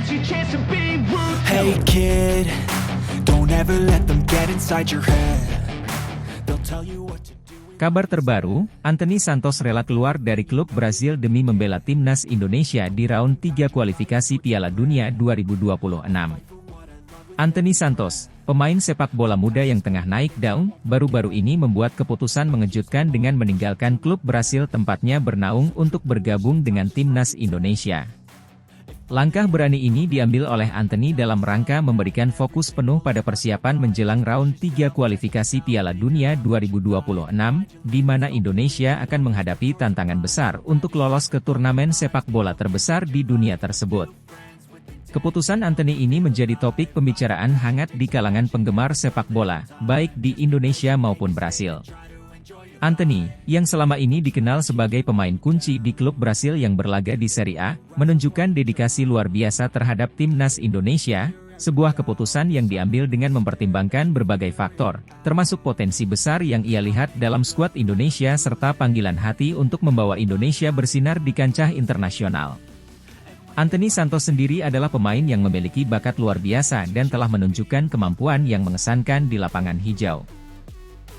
Hey kid, don't ever let them get inside your head. They'll tell you what to do. Kabar terbaru, Anthony Santos rela keluar dari klub Brasil demi membela timnas Indonesia di round 3 kualifikasi Piala Dunia 2026. Anthony Santos, pemain sepak bola muda yang tengah naik daun, baru-baru ini membuat keputusan mengejutkan dengan meninggalkan klub Brasil tempatnya bernaung untuk bergabung dengan timnas Indonesia. Langkah berani ini diambil oleh Anthony dalam rangka memberikan fokus penuh pada persiapan menjelang round 3 kualifikasi Piala Dunia 2026, di mana Indonesia akan menghadapi tantangan besar untuk lolos ke turnamen sepak bola terbesar di dunia tersebut. Keputusan Anthony ini menjadi topik pembicaraan hangat di kalangan penggemar sepak bola, baik di Indonesia maupun Brasil. Anthony, yang selama ini dikenal sebagai pemain kunci di klub Brasil yang berlaga di Serie A, menunjukkan dedikasi luar biasa terhadap timnas Indonesia, sebuah keputusan yang diambil dengan mempertimbangkan berbagai faktor, termasuk potensi besar yang ia lihat dalam skuad Indonesia serta panggilan hati untuk membawa Indonesia bersinar di kancah internasional. Anthony Santos sendiri adalah pemain yang memiliki bakat luar biasa dan telah menunjukkan kemampuan yang mengesankan di lapangan hijau.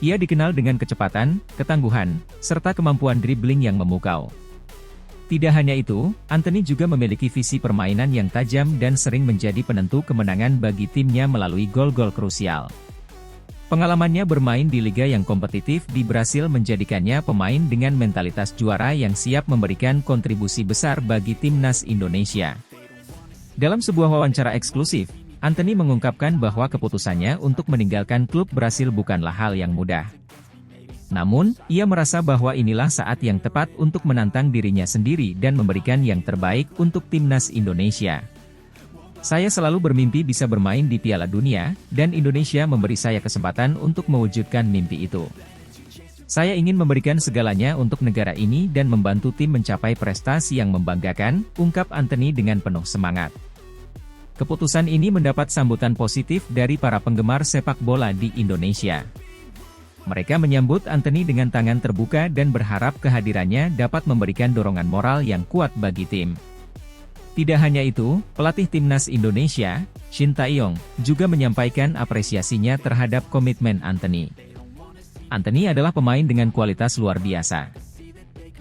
Ia dikenal dengan kecepatan, ketangguhan, serta kemampuan dribbling yang memukau. Tidak hanya itu, Anthony juga memiliki visi permainan yang tajam dan sering menjadi penentu kemenangan bagi timnya melalui gol-gol krusial. Pengalamannya bermain di liga yang kompetitif di Brasil menjadikannya pemain dengan mentalitas juara yang siap memberikan kontribusi besar bagi timnas Indonesia. Dalam sebuah wawancara eksklusif, Anthony mengungkapkan bahwa keputusannya untuk meninggalkan klub Brasil bukanlah hal yang mudah. Namun, ia merasa bahwa inilah saat yang tepat untuk menantang dirinya sendiri dan memberikan yang terbaik untuk timnas Indonesia. Saya selalu bermimpi bisa bermain di Piala Dunia, dan Indonesia memberi saya kesempatan untuk mewujudkan mimpi itu. Saya ingin memberikan segalanya untuk negara ini dan membantu tim mencapai prestasi yang membanggakan, ungkap Anthony dengan penuh semangat. Keputusan ini mendapat sambutan positif dari para penggemar sepak bola di Indonesia. Mereka menyambut Anthony dengan tangan terbuka dan berharap kehadirannya dapat memberikan dorongan moral yang kuat bagi tim. Tidak hanya itu, pelatih timnas Indonesia, Shin Tae-yong, juga menyampaikan apresiasinya terhadap komitmen Anthony. Anthony adalah pemain dengan kualitas luar biasa.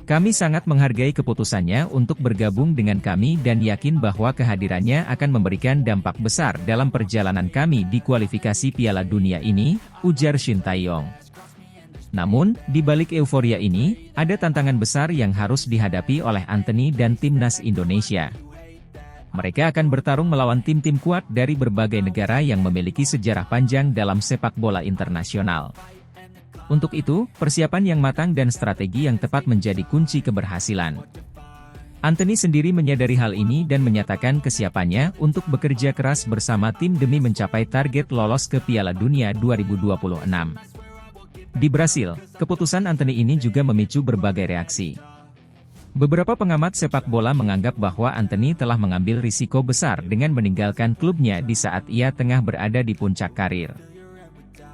Kami sangat menghargai keputusannya untuk bergabung dengan kami dan yakin bahwa kehadirannya akan memberikan dampak besar dalam perjalanan kami di kualifikasi Piala Dunia ini, ujar Shin Tae-yong. Namun, di balik euforia ini, ada tantangan besar yang harus dihadapi oleh Anthony dan timnas Indonesia. Mereka akan bertarung melawan tim-tim kuat dari berbagai negara yang memiliki sejarah panjang dalam sepak bola internasional. Untuk itu, persiapan yang matang dan strategi yang tepat menjadi kunci keberhasilan. Anthony sendiri menyadari hal ini dan menyatakan kesiapannya untuk bekerja keras bersama tim demi mencapai target lolos ke Piala Dunia 2026. Di Brasil, keputusan Anthony ini juga memicu berbagai reaksi. Beberapa pengamat sepak bola menganggap bahwa Anthony telah mengambil risiko besar dengan meninggalkan klubnya di saat ia tengah berada di puncak karir.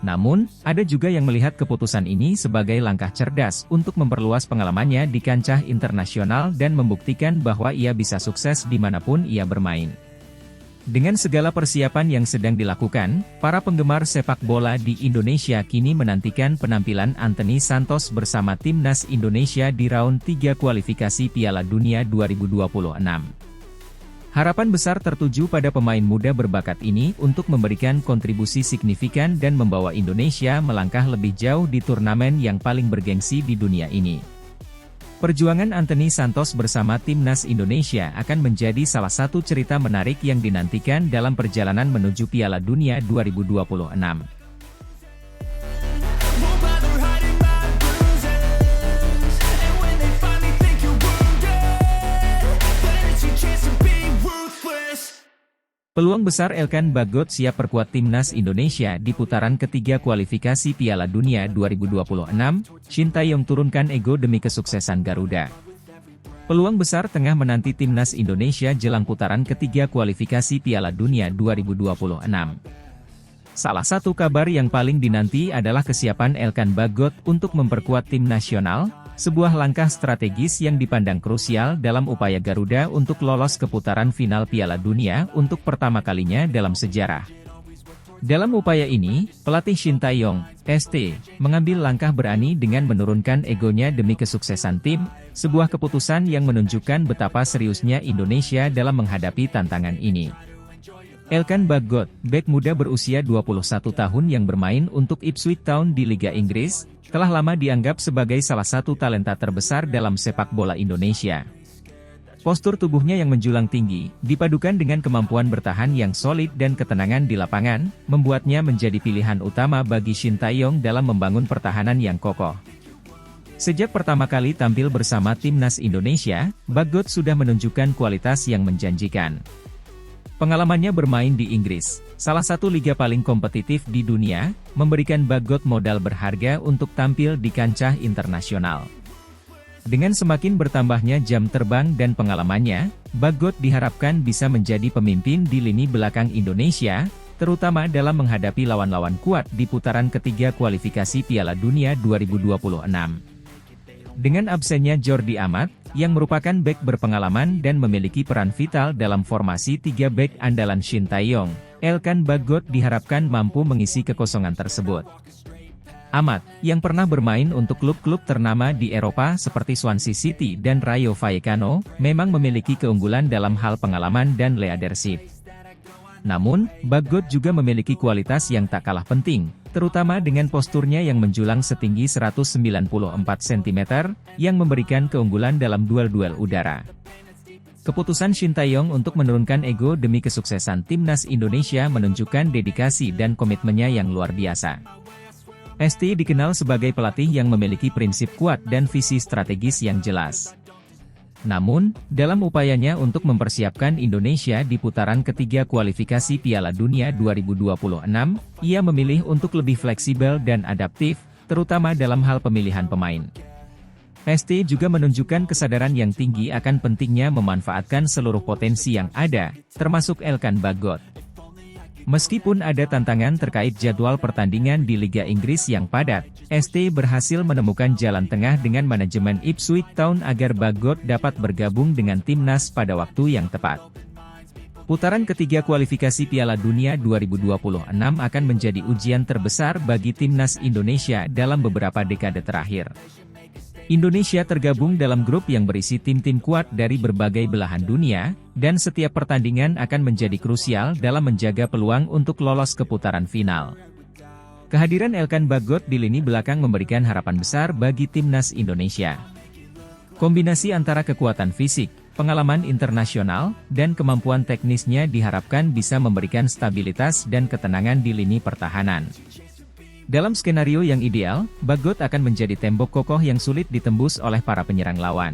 Namun, ada juga yang melihat keputusan ini sebagai langkah cerdas untuk memperluas pengalamannya di kancah internasional dan membuktikan bahwa ia bisa sukses dimanapun ia bermain. Dengan segala persiapan yang sedang dilakukan, para penggemar sepak bola di Indonesia kini menantikan penampilan Anthony Santos bersama timnas Indonesia di round 3 kualifikasi Piala Dunia 2026. Harapan besar tertuju pada pemain muda berbakat ini untuk memberikan kontribusi signifikan dan membawa Indonesia melangkah lebih jauh di turnamen yang paling bergengsi di dunia ini. Perjuangan Anthony Santos bersama timnas Indonesia akan menjadi salah satu cerita menarik yang dinantikan dalam perjalanan menuju Piala Dunia 2026. Peluang besar Elkan Bagot siap perkuat timnas Indonesia di putaran ketiga kualifikasi Piala Dunia 2026, Shin Tae-yong turunkan ego demi kesuksesan Garuda. Peluang besar tengah menanti timnas Indonesia jelang putaran ketiga kualifikasi Piala Dunia 2026. Salah satu kabar yang paling dinanti adalah kesiapan Elkan Bagot untuk memperkuat tim nasional, sebuah langkah strategis yang dipandang krusial dalam upaya Garuda untuk lolos ke putaran final Piala Dunia untuk pertama kalinya dalam sejarah. Dalam upaya ini, pelatih Shin Tae-yong, ST, mengambil langkah berani dengan menurunkan egonya demi kesuksesan tim, sebuah keputusan yang menunjukkan betapa seriusnya Indonesia dalam menghadapi tantangan ini. Elkan Bagot, bek muda berusia 21 tahun yang bermain untuk Ipswich Town di Liga Inggris, telah lama dianggap sebagai salah satu talenta terbesar dalam sepak bola Indonesia. Postur tubuhnya yang menjulang tinggi, dipadukan dengan kemampuan bertahan yang solid dan ketenangan di lapangan, membuatnya menjadi pilihan utama bagi Shin Tae-yong dalam membangun pertahanan yang kokoh. Sejak pertama kali tampil bersama timnas Indonesia, Bagot sudah menunjukkan kualitas yang menjanjikan. Pengalamannya bermain di Inggris, salah satu liga paling kompetitif di dunia, memberikan Bagot modal berharga untuk tampil di kancah internasional. Dengan semakin bertambahnya jam terbang dan pengalamannya, Bagot diharapkan bisa menjadi pemimpin di lini belakang Indonesia, terutama dalam menghadapi lawan-lawan kuat di putaran ketiga kualifikasi Piala Dunia 2026. Dengan absennya Jordi Amat, yang merupakan bek berpengalaman dan memiliki peran vital dalam formasi 3 bek andalan Shin Tae-yong, Elkan Bagot diharapkan mampu mengisi kekosongan tersebut. Amat, yang pernah bermain untuk klub-klub ternama di Eropa seperti Swansea City dan Rayo Vallecano, memang memiliki keunggulan dalam hal pengalaman dan leadership. Namun, Bagot juga memiliki kualitas yang tak kalah penting, terutama dengan posturnya yang menjulang setinggi 194 cm, yang memberikan keunggulan dalam duel-duel udara. Keputusan Shin Tae-yong untuk menurunkan ego demi kesuksesan timnas Indonesia menunjukkan dedikasi dan komitmennya yang luar biasa. ST dikenal sebagai pelatih yang memiliki prinsip kuat dan visi strategis yang jelas. Namun, dalam upayanya untuk mempersiapkan Indonesia di putaran ketiga kualifikasi Piala Dunia 2026, ia memilih untuk lebih fleksibel dan adaptif, terutama dalam hal pemilihan pemain. ST juga menunjukkan kesadaran yang tinggi akan pentingnya memanfaatkan seluruh potensi yang ada, termasuk Elkan Bagot. Meskipun ada tantangan terkait jadwal pertandingan di Liga Inggris yang padat, ST berhasil menemukan jalan tengah dengan manajemen Ipswich Town agar Bagot dapat bergabung dengan timnas pada waktu yang tepat. Putaran ketiga kualifikasi Piala Dunia 2026 akan menjadi ujian terbesar bagi timnas Indonesia dalam beberapa dekade terakhir. Indonesia tergabung dalam grup yang berisi tim-tim kuat dari berbagai belahan dunia, dan setiap pertandingan akan menjadi krusial dalam menjaga peluang untuk lolos ke putaran final. Kehadiran Elkan Bagot di lini belakang memberikan harapan besar bagi timnas Indonesia. Kombinasi antara kekuatan fisik, pengalaman internasional, dan kemampuan teknisnya diharapkan bisa memberikan stabilitas dan ketenangan di lini pertahanan. Dalam skenario yang ideal, Bagot akan menjadi tembok kokoh yang sulit ditembus oleh para penyerang lawan.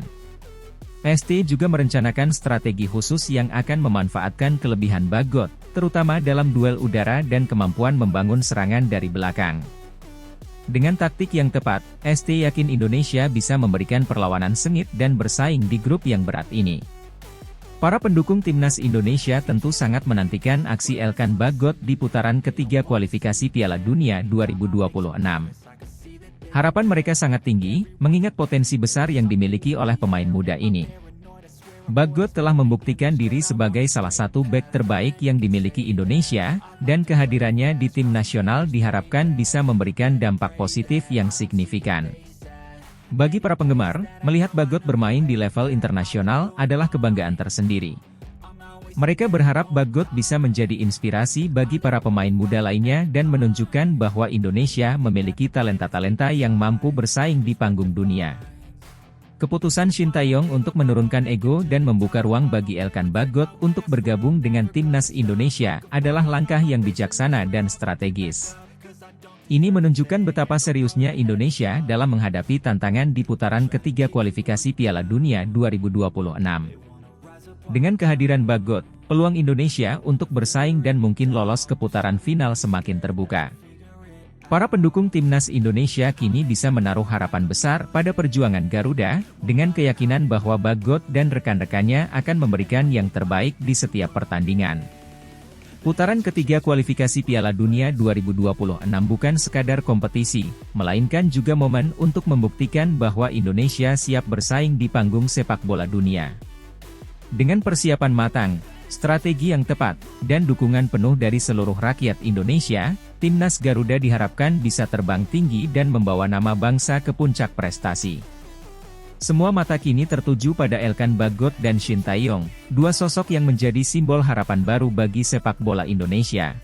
ST juga merencanakan strategi khusus yang akan memanfaatkan kelebihan Bagot, terutama dalam duel udara dan kemampuan membangun serangan dari belakang. Dengan taktik yang tepat, ST yakin Indonesia bisa memberikan perlawanan sengit dan bersaing di grup yang berat ini. Para pendukung timnas Indonesia tentu sangat menantikan aksi Elkan Bagot di putaran ketiga kualifikasi Piala Dunia 2026. Harapan mereka sangat tinggi, mengingat potensi besar yang dimiliki oleh pemain muda ini. Bagot telah membuktikan diri sebagai salah satu bek terbaik yang dimiliki Indonesia, dan kehadirannya di tim nasional diharapkan bisa memberikan dampak positif yang signifikan. Bagi para penggemar, melihat Bagot bermain di level internasional adalah kebanggaan tersendiri. Mereka berharap Bagot bisa menjadi inspirasi bagi para pemain muda lainnya dan menunjukkan bahwa Indonesia memiliki talenta-talenta yang mampu bersaing di panggung dunia. Keputusan Shin Tae-yong untuk menurunkan ego dan membuka ruang bagi Elkan Bagot untuk bergabung dengan timnas Indonesia adalah langkah yang bijaksana dan strategis. Ini menunjukkan betapa seriusnya Indonesia dalam menghadapi tantangan di putaran ketiga kualifikasi Piala Dunia 2026. Dengan kehadiran Bagot, peluang Indonesia untuk bersaing dan mungkin lolos ke putaran final semakin terbuka. Para pendukung timnas Indonesia kini bisa menaruh harapan besar pada perjuangan Garuda, dengan keyakinan bahwa Bagot dan rekan-rekannya akan memberikan yang terbaik di setiap pertandingan. Putaran ketiga kualifikasi Piala Dunia 2026 bukan sekadar kompetisi, melainkan juga momen untuk membuktikan bahwa Indonesia siap bersaing di panggung sepak bola dunia. Dengan persiapan matang, strategi yang tepat, dan dukungan penuh dari seluruh rakyat Indonesia, Timnas Garuda diharapkan bisa terbang tinggi dan membawa nama bangsa ke puncak prestasi. Semua mata kini tertuju pada Elkan Bagot dan Shin Tae-yong, dua sosok yang menjadi simbol harapan baru bagi sepak bola Indonesia.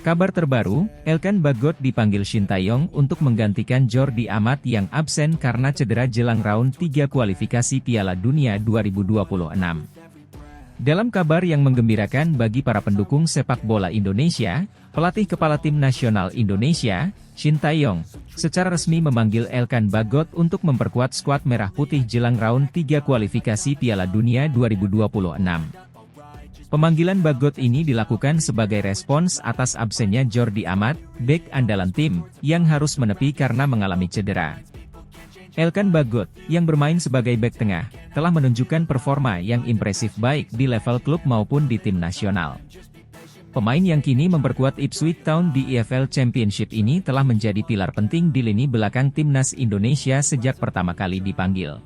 Kabar terbaru, Elkan Bagot dipanggil Shin Tae-yong untuk menggantikan Jordi Amat yang absen karena cedera jelang round 3 kualifikasi Piala Dunia 2026. Dalam kabar yang menggembirakan bagi para pendukung sepak bola Indonesia, pelatih kepala tim nasional Indonesia, Shin Tae-yong, secara resmi memanggil Elkan Bagot untuk memperkuat skuad Merah Putih jelang round 3 kualifikasi Piala Dunia 2026. Pemanggilan Bagot ini dilakukan sebagai respons atas absennya Jordi Amat, bek andalan tim, yang harus menepi karena mengalami cedera. Elkan Bagot, yang bermain sebagai bek tengah, telah menunjukkan performa yang impresif baik di level klub maupun di tim nasional. Pemain yang kini memperkuat Ipswich Town di EFL Championship ini telah menjadi pilar penting di lini belakang Timnas Indonesia sejak pertama kali dipanggil.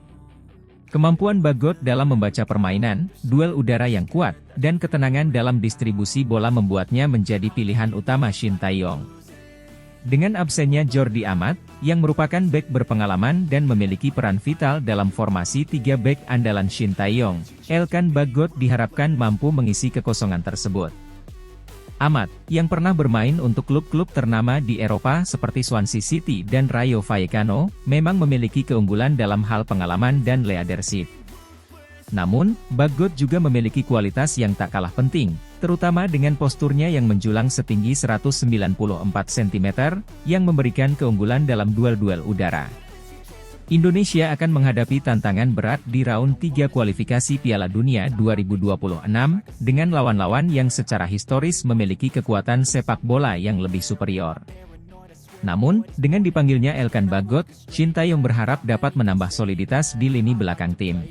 Kemampuan Bagot dalam membaca permainan, duel udara yang kuat, dan ketenangan dalam distribusi bola membuatnya menjadi pilihan utama Shin Tae-yong. Dengan absennya Jordi Amat, yang merupakan bek berpengalaman dan memiliki peran vital dalam formasi 3 bek andalan Shin Tae-yong, Elkan Bagot diharapkan mampu mengisi kekosongan tersebut. Amat, yang pernah bermain untuk klub-klub ternama di Eropa seperti Swansea City dan Rayo Vallecano, memang memiliki keunggulan dalam hal pengalaman dan leadership. Namun, Bagot juga memiliki kualitas yang tak kalah penting, terutama dengan posturnya yang menjulang setinggi 194 cm, yang memberikan keunggulan dalam duel-duel udara. Indonesia akan menghadapi tantangan berat di round 3 kualifikasi Piala Dunia 2026, dengan lawan-lawan yang secara historis memiliki kekuatan sepak bola yang lebih superior. Namun, dengan dipanggilnya Elkan Bagot, Shin Tae-yong berharap dapat menambah soliditas di lini belakang tim.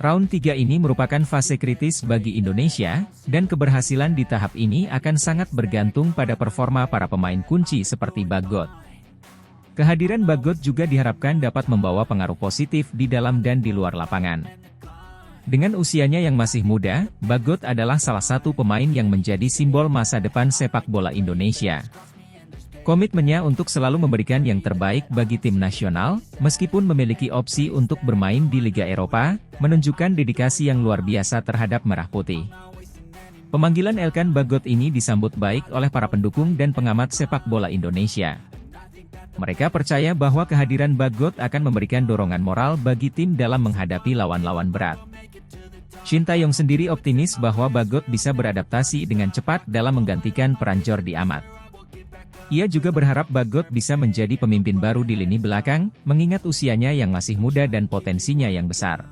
Round 3 ini merupakan fase kritis bagi Indonesia, dan keberhasilan di tahap ini akan sangat bergantung pada performa para pemain kunci seperti Bagot. Kehadiran Bagot juga diharapkan dapat membawa pengaruh positif di dalam dan di luar lapangan. Dengan usianya yang masih muda, Bagot adalah salah satu pemain yang menjadi simbol masa depan sepak bola Indonesia. Komitmennya untuk selalu memberikan yang terbaik bagi tim nasional, meskipun memiliki opsi untuk bermain di Liga Eropa, menunjukkan dedikasi yang luar biasa terhadap Merah Putih. Pemanggilan Elkan Bagot ini disambut baik oleh para pendukung dan pengamat sepak bola Indonesia. Mereka percaya bahwa kehadiran Bagot akan memberikan dorongan moral bagi tim dalam menghadapi lawan-lawan berat. Shin Tae-yong sendiri optimis bahwa Bagot bisa beradaptasi dengan cepat dalam menggantikan peran Jordi Amat. Ia juga berharap Bagot bisa menjadi pemimpin baru di lini belakang, mengingat usianya yang masih muda dan potensinya yang besar.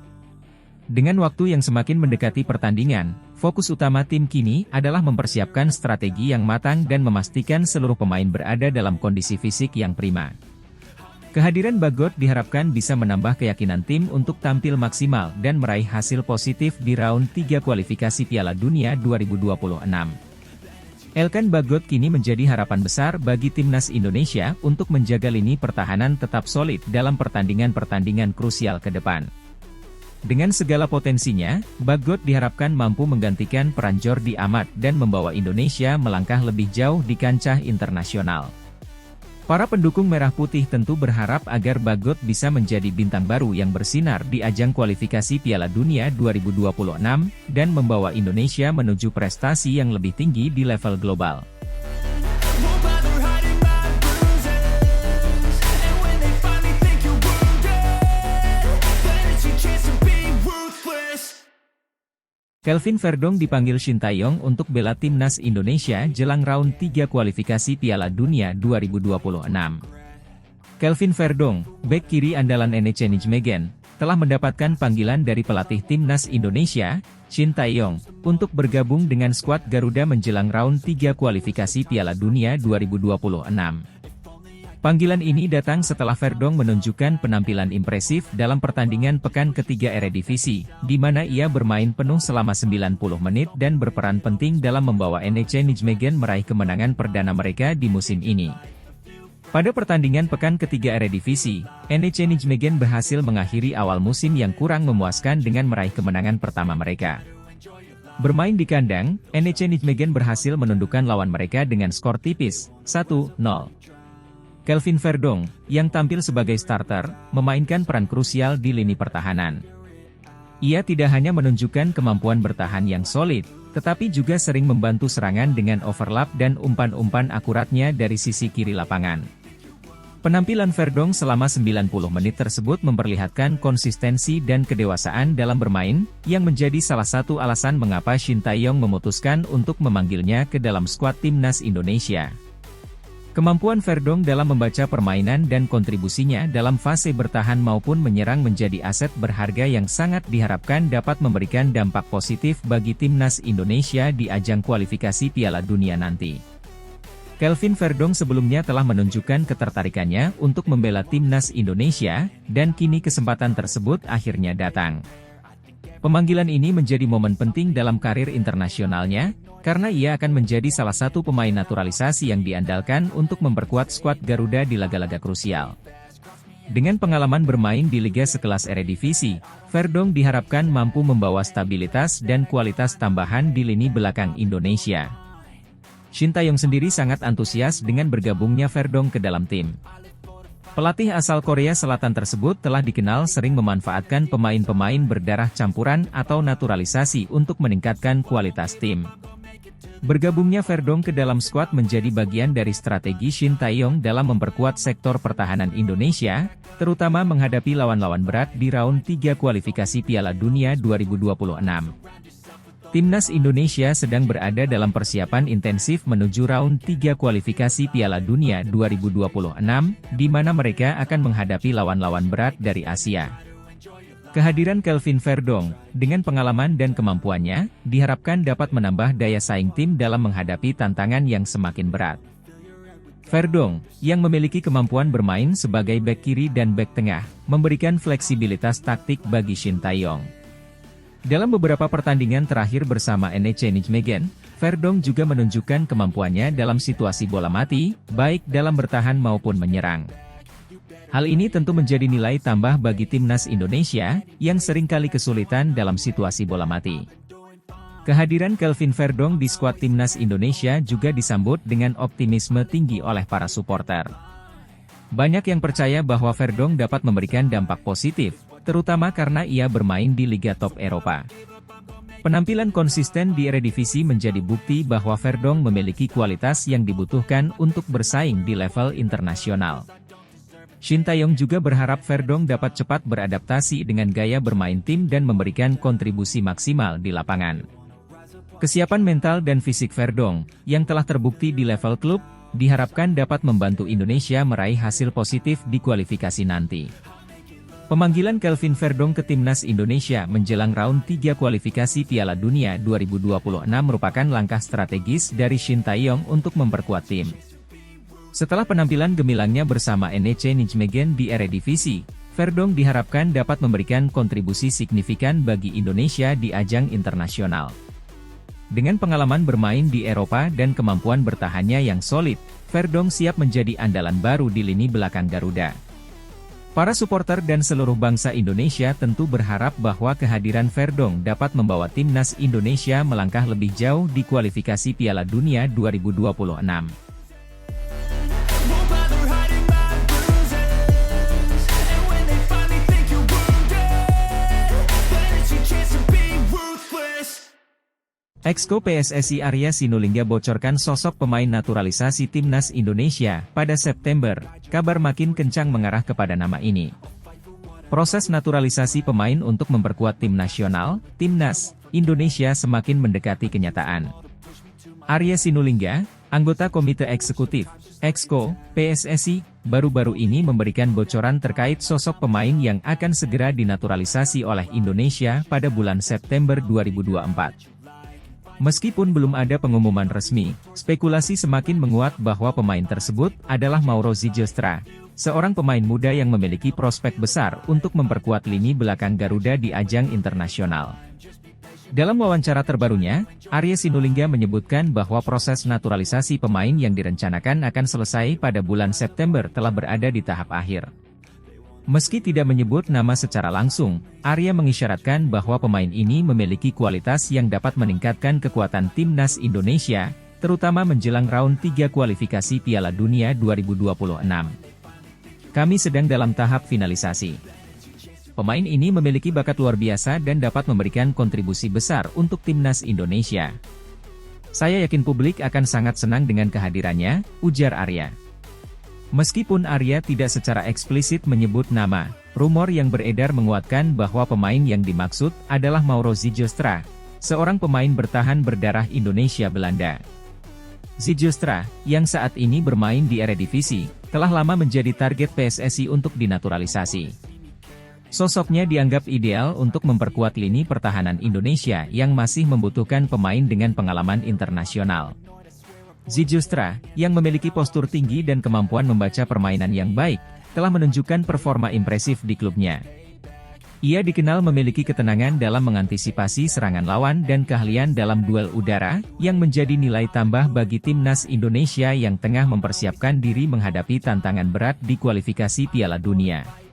Dengan waktu yang semakin mendekati pertandingan, fokus utama tim kini adalah mempersiapkan strategi yang matang dan memastikan seluruh pemain berada dalam kondisi fisik yang prima. Kehadiran Bagot diharapkan bisa menambah keyakinan tim untuk tampil maksimal dan meraih hasil positif di round 3 kualifikasi Piala Dunia 2026. Elkan Bagot kini menjadi harapan besar bagi Timnas Indonesia untuk menjaga lini pertahanan tetap solid dalam pertandingan-pertandingan krusial ke depan. Dengan segala potensinya, Bagot diharapkan mampu menggantikan peran Jordi Amat dan membawa Indonesia melangkah lebih jauh di kancah internasional. Para pendukung Merah Putih tentu berharap agar Bagot bisa menjadi bintang baru yang bersinar di ajang kualifikasi Piala Dunia 2026, dan membawa Indonesia menuju prestasi yang lebih tinggi di level global. Kelvin Verdong dipanggil Shin Tae-yong untuk bela Timnas Indonesia jelang round 3 kualifikasi Piala Dunia 2026. Kelvin Verdong, bek kiri andalan NEC Nijmegen, telah mendapatkan panggilan dari pelatih Timnas Indonesia, Shin Tae-yong, untuk bergabung dengan skuad Garuda menjelang round 3 kualifikasi Piala Dunia 2026. Panggilan ini datang setelah Verdonk menunjukkan penampilan impresif dalam pertandingan pekan ketiga Eredivisie, di mana ia bermain penuh selama 90 menit dan berperan penting dalam membawa NEC Nijmegen meraih kemenangan perdana mereka di musim ini. Pada pertandingan pekan ketiga Eredivisie, NEC Nijmegen berhasil mengakhiri awal musim yang kurang memuaskan dengan meraih kemenangan pertama mereka. Bermain di kandang, NEC Nijmegen berhasil menundukkan lawan mereka dengan skor tipis, 1-0. Kelvin Verdonk, yang tampil sebagai starter, memainkan peran krusial di lini pertahanan. Ia tidak hanya menunjukkan kemampuan bertahan yang solid, tetapi juga sering membantu serangan dengan overlap dan umpan-umpan akuratnya dari sisi kiri lapangan. Penampilan Verdonk selama 90 menit tersebut memperlihatkan konsistensi dan kedewasaan dalam bermain, yang menjadi salah satu alasan mengapa Shin Tae-yong memutuskan untuk memanggilnya ke dalam skuad timnas Indonesia. Kemampuan Verdonk dalam membaca permainan dan kontribusinya dalam fase bertahan maupun menyerang menjadi aset berharga yang sangat diharapkan dapat memberikan dampak positif bagi timnas Indonesia di ajang kualifikasi Piala Dunia nanti. Kelvin Verdonk sebelumnya telah menunjukkan ketertarikannya untuk membela timnas Indonesia, dan kini kesempatan tersebut akhirnya datang. Pemanggilan ini menjadi momen penting dalam karir internasionalnya, karena ia akan menjadi salah satu pemain naturalisasi yang diandalkan untuk memperkuat skuad Garuda di laga-laga krusial. Dengan pengalaman bermain di liga sekelas Eredivisie, Verdonk diharapkan mampu membawa stabilitas dan kualitas tambahan di lini belakang Indonesia. Shin Tae-yong sendiri sangat antusias dengan bergabungnya Verdonk ke dalam tim. Pelatih asal Korea Selatan tersebut telah dikenal sering memanfaatkan pemain-pemain berdarah campuran atau naturalisasi untuk meningkatkan kualitas tim. Bergabungnya Verdonk ke dalam skuad menjadi bagian dari strategi Shin Tae-yong dalam memperkuat sektor pertahanan Indonesia, terutama menghadapi lawan-lawan berat di round 3 kualifikasi Piala Dunia 2026. Timnas Indonesia sedang berada dalam persiapan intensif menuju round 3 kualifikasi Piala Dunia 2026, di mana mereka akan menghadapi lawan-lawan berat dari Asia. Kehadiran Kelvin Verdonk, dengan pengalaman dan kemampuannya, diharapkan dapat menambah daya saing tim dalam menghadapi tantangan yang semakin berat. Verdonk, yang memiliki kemampuan bermain sebagai bek kiri dan bek tengah, memberikan fleksibilitas taktik bagi Shin Tae-yong. Dalam beberapa pertandingan terakhir bersama NEC Nijmegen, Verdonk juga menunjukkan kemampuannya dalam situasi bola mati, baik dalam bertahan maupun menyerang. Hal ini tentu menjadi nilai tambah bagi timnas Indonesia, yang seringkali kesulitan dalam situasi bola mati. Kehadiran Kelvin Verdonk di skuad timnas Indonesia juga disambut dengan optimisme tinggi oleh para supporter. Banyak yang percaya bahwa Verdonk dapat memberikan dampak positif, terutama karena ia bermain di liga top Eropa. Penampilan konsisten di Eredivisie menjadi bukti bahwa Verdonk memiliki kualitas yang dibutuhkan untuk bersaing di level internasional. Shin Tae-yong juga berharap Verdonk dapat cepat beradaptasi dengan gaya bermain tim dan memberikan kontribusi maksimal di lapangan. Kesiapan mental dan fisik Verdonk, yang telah terbukti di level klub, diharapkan dapat membantu Indonesia meraih hasil positif di kualifikasi nanti. Pemanggilan Kelvin Verdonk ke timnas Indonesia menjelang round 3 kualifikasi Piala Dunia 2026 merupakan langkah strategis dari Shin Tae-yong untuk memperkuat tim. Setelah penampilan gemilangnya bersama NEC Nijmegen di Eredivisie, Verdonk diharapkan dapat memberikan kontribusi signifikan bagi Indonesia di ajang internasional. Dengan pengalaman bermain di Eropa dan kemampuan bertahannya yang solid, Verdonk siap menjadi andalan baru di lini belakang Garuda. Para supporter dan seluruh bangsa Indonesia tentu berharap bahwa kehadiran Verdonk dapat membawa timnas Indonesia melangkah lebih jauh di kualifikasi Piala Dunia 2026. Exco PSSI Arya Sinulinga bocorkan sosok pemain naturalisasi timnas Indonesia pada September. Kabar makin kencang mengarah kepada nama ini. Proses naturalisasi pemain untuk memperkuat tim nasional, timnas Indonesia semakin mendekati kenyataan. Arya Sinulinga, anggota Komite Eksekutif Exco PSSI, baru-baru ini memberikan bocoran terkait sosok pemain yang akan segera dinaturalisasi oleh Indonesia pada bulan September 2024. Meskipun belum ada pengumuman resmi, spekulasi semakin menguat bahwa pemain tersebut adalah Mauro Zylstra, seorang pemain muda yang memiliki prospek besar untuk memperkuat lini belakang Garuda di ajang internasional. Dalam wawancara terbarunya, Arya Sinulinga menyebutkan bahwa proses naturalisasi pemain yang direncanakan akan selesai pada bulan September telah berada di tahap akhir. Meski tidak menyebut nama secara langsung, Arya mengisyaratkan bahwa pemain ini memiliki kualitas yang dapat meningkatkan kekuatan timnas Indonesia, terutama menjelang round 3 kualifikasi Piala Dunia 2026. Kami sedang dalam tahap finalisasi. Pemain ini memiliki bakat luar biasa dan dapat memberikan kontribusi besar untuk timnas Indonesia. Saya yakin publik akan sangat senang dengan kehadirannya, ujar Arya. Meskipun Arya tidak secara eksplisit menyebut nama, rumor yang beredar menguatkan bahwa pemain yang dimaksud adalah Mauro Zylstra, seorang pemain bertahan berdarah Indonesia Belanda. Zylstra, yang saat ini bermain di Eredivisie, telah lama menjadi target PSSI untuk dinaturalisasi. Sosoknya dianggap ideal untuk memperkuat lini pertahanan Indonesia yang masih membutuhkan pemain dengan pengalaman internasional. Zylstra, yang memiliki postur tinggi dan kemampuan membaca permainan yang baik, telah menunjukkan performa impresif di klubnya. Ia dikenal memiliki ketenangan dalam mengantisipasi serangan lawan dan keahlian dalam duel udara, yang menjadi nilai tambah bagi timnas Indonesia yang tengah mempersiapkan diri menghadapi tantangan berat di kualifikasi Piala Dunia.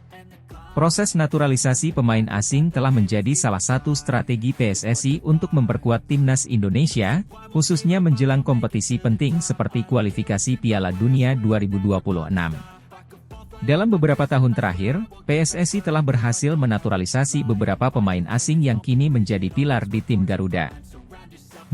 Proses naturalisasi pemain asing telah menjadi salah satu strategi PSSI untuk memperkuat timnas Indonesia, khususnya menjelang kompetisi penting seperti kualifikasi Piala Dunia 2026. Dalam beberapa tahun terakhir, PSSI telah berhasil menaturalisasi beberapa pemain asing yang kini menjadi pilar di tim Garuda.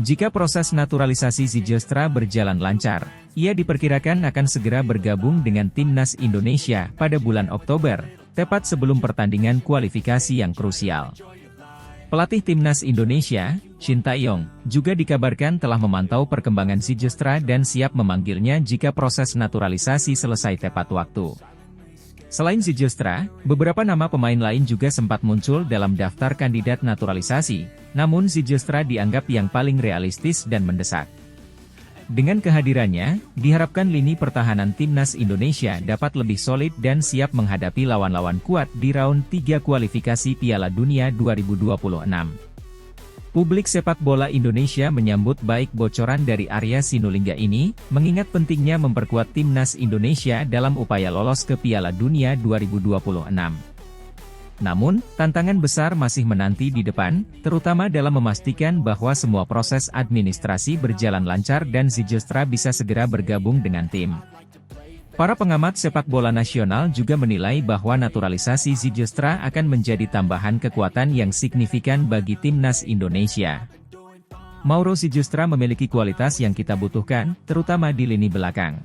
Jika proses naturalisasi Zylstra berjalan lancar, ia diperkirakan akan segera bergabung dengan timnas Indonesia pada bulan Oktober, tepat sebelum pertandingan kualifikasi yang krusial. Pelatih timnas Indonesia, Shin Tae-yong, juga dikabarkan telah memantau perkembangan Zylstra dan siap memanggilnya jika proses naturalisasi selesai tepat waktu. Selain Zylstra, beberapa nama pemain lain juga sempat muncul dalam daftar kandidat naturalisasi, namun Zylstra dianggap yang paling realistis dan mendesak. Dengan kehadirannya, diharapkan lini pertahanan timnas Indonesia dapat lebih solid dan siap menghadapi lawan-lawan kuat di round 3 kualifikasi Piala Dunia 2026. Publik sepak bola Indonesia menyambut baik bocoran dari Arya Sinulinga ini, mengingat pentingnya memperkuat timnas Indonesia dalam upaya lolos ke Piala Dunia 2026. Namun, tantangan besar masih menanti di depan, terutama dalam memastikan bahwa semua proses administrasi berjalan lancar dan Zylstra bisa segera bergabung dengan tim. Para pengamat sepak bola nasional juga menilai bahwa naturalisasi Zylstra akan menjadi tambahan kekuatan yang signifikan bagi timnas Indonesia. Mauro Zylstra memiliki kualitas yang kita butuhkan, terutama di lini belakang.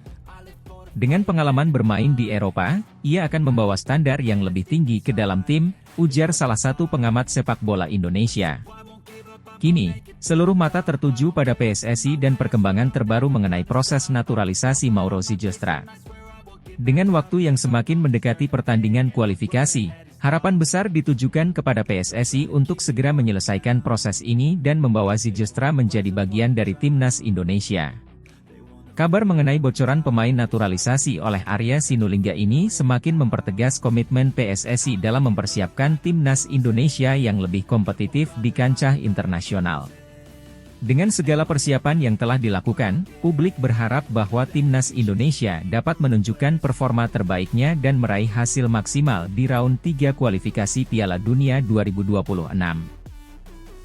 Dengan pengalaman bermain di Eropa, ia akan membawa standar yang lebih tinggi ke dalam tim, ujar salah satu pengamat sepak bola Indonesia. Kini, seluruh mata tertuju pada PSSI dan perkembangan terbaru mengenai proses naturalisasi Mauro Zylstra. Dengan waktu yang semakin mendekati pertandingan kualifikasi, harapan besar ditujukan kepada PSSI untuk segera menyelesaikan proses ini dan membawa Zylstra menjadi bagian dari timnas Indonesia. Kabar mengenai bocoran pemain naturalisasi oleh Arya Sinulinga ini semakin mempertegas komitmen PSSI dalam mempersiapkan timnas Indonesia yang lebih kompetitif di kancah internasional. Dengan segala persiapan yang telah dilakukan, publik berharap bahwa timnas Indonesia dapat menunjukkan performa terbaiknya dan meraih hasil maksimal di round 3 kualifikasi Piala Dunia 2026.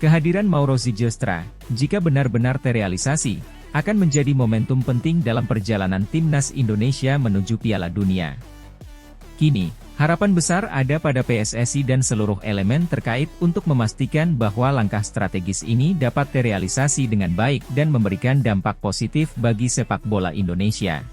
Kehadiran Mauro Zylstra, jika benar-benar terrealisasi, akan menjadi momentum penting dalam perjalanan timnas Indonesia menuju Piala Dunia. Kini, harapan besar ada pada PSSI dan seluruh elemen terkait untuk memastikan bahwa langkah strategis ini dapat terrealisasi dengan baik dan memberikan dampak positif bagi sepak bola Indonesia.